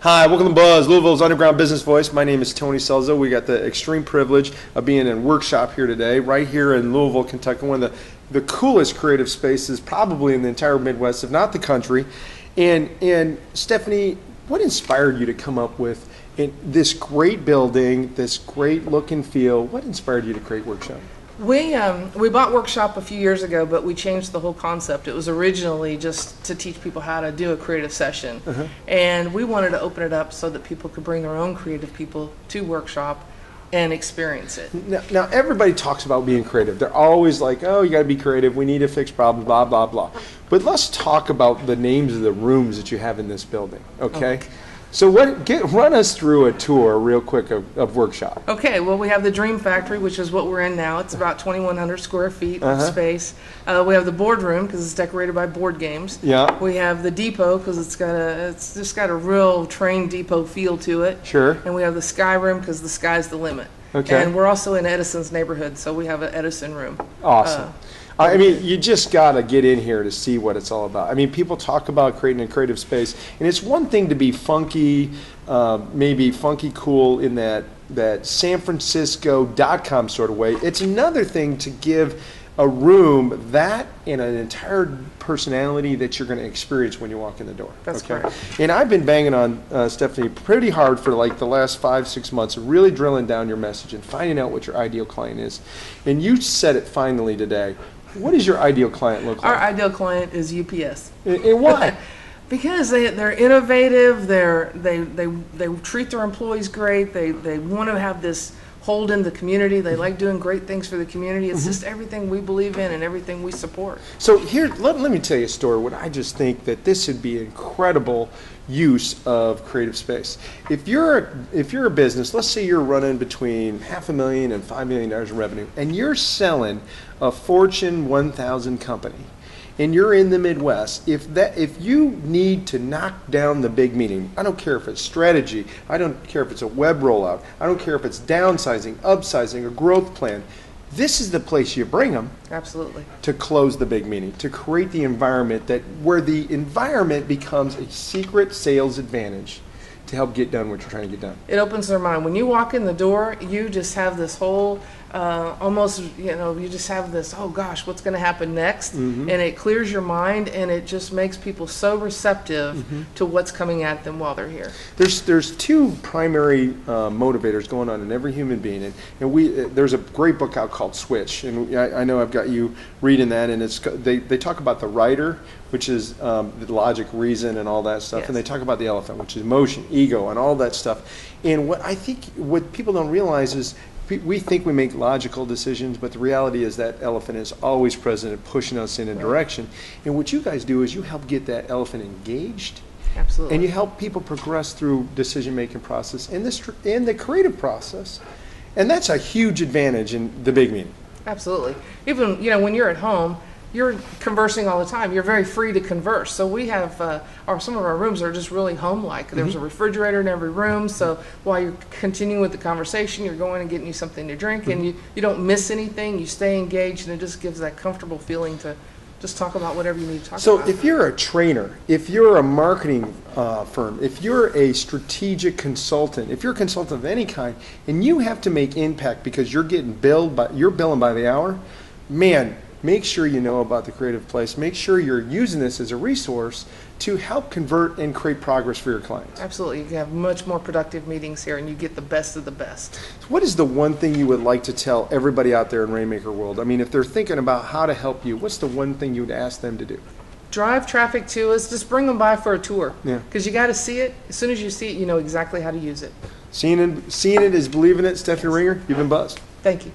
Hi, welcome to Buzz, Louisville's underground business voice. My name is Tony Selzo. We got the extreme privilege of being in a workshop here today, right here in Louisville, Kentucky, one of the coolest creative spaces probably in the entire Midwest, if not the country. And Stephanie, what inspired you to come up with this great building, this great look and feel? What inspired you to create Workshop? We bought Workshop a few years ago, but we changed the whole concept. It was originally just to teach people how to do a creative session. And we wanted to open it up so that people could bring their own creative people to Workshop and experience it. Now everybody talks about being creative. They're always like, oh, you got to be creative. We need to fix problems, blah, blah, blah. But let's talk about the names of the rooms that you have in this building, okay? So run us through a tour real quick of Workshop. Okay, well, we have the Dream Factory, which is what we're in now. It's about 2,100 square feet of space. We have the boardroom because it's decorated by board games. Yeah. We have the depot because it's just got a real train depot feel to it. Sure. And we have the Sky Room because the sky's the limit. Okay. And we're also in Edison's neighborhood, so we have an Edison room. Awesome. I mean, you just got to get in here to see what it's all about. I mean, people talk about creating a creative space, and it's one thing to be funky, maybe funky cool in that San Francisco.com sort of way. It's another thing to give a room that and an entire personality that you're going to experience when you walk in the door. That's correct. And I've been banging on Stephanie pretty hard for like the last 5-6 months, really drilling down your message and finding out what your ideal client is. And you said it finally today. What does your ideal client look like? Our ideal client is UPS. And why? Because they're innovative. They treat their employees great. They want to have this hold in the community. They like doing great things for the community. It's just everything we believe in and everything we support. So here, let me tell you a story. What I just think that this would be incredible use of creative space. If you're a business, let's say you're running between $500,000 and $5 million in revenue, and you're selling a Fortune 1000 company, and you're in the Midwest, if you need to knock down the big meeting, I don't care if it's strategy, I don't care if it's a web rollout, I don't care if it's downsizing, upsizing, or growth plan, this is the place you bring them. Absolutely. To close the big meeting, to create the environment where the environment becomes a secret sales advantage to help get done what you're trying to get done. It opens their mind. When you walk in the door, you just have this whole almost, you just have this, oh gosh, what's going to happen next? And it clears your mind, and it just makes people so receptive to what's coming at them while they're here. There's two primary motivators going on in every human being, and there's a great book out called Switch, and I know I've got you reading that, and they talk about the writer, which is the logic, reason, and all that stuff, and they talk about the elephant, which is emotion, ego, and all that stuff. And what people don't realize is we think we make logical decisions, but the reality is that elephant is always present and pushing us in a direction. And what you guys do is you help get that elephant engaged. Absolutely. And you help people progress through decision-making process and the creative process. And that's a huge advantage in the big meeting. Absolutely. Even, when you're at home, you're conversing all the time. You're very free to converse. So we have, some of our rooms are just really home-like. There's a refrigerator in every room, so while you're continuing with the conversation, you're going and getting you something to drink, and you don't miss anything. You stay engaged, and it just gives that comfortable feeling to just talk about whatever you need to talk about. So if you're a trainer, if you're a marketing firm, if you're a strategic consultant, if you're a consultant of any kind, and you have to make impact because you're getting you're billing by the hour, man, make sure you know about the Creative Place. Make sure you're using this as a resource to help convert and create progress for your clients. Absolutely. You can have much more productive meetings here, and you get the best of the best. What is the one thing you would like to tell everybody out there in Rainmaker World? I mean, if they're thinking about how to help you, what's the one thing you would ask them to do? Drive traffic to us. Just bring them by for a tour. Yeah. Because you got to see it. As soon as you see it, you know exactly how to use it. Seeing it is believing it. Stephanie Ringer, you've been buzzed. Thank you.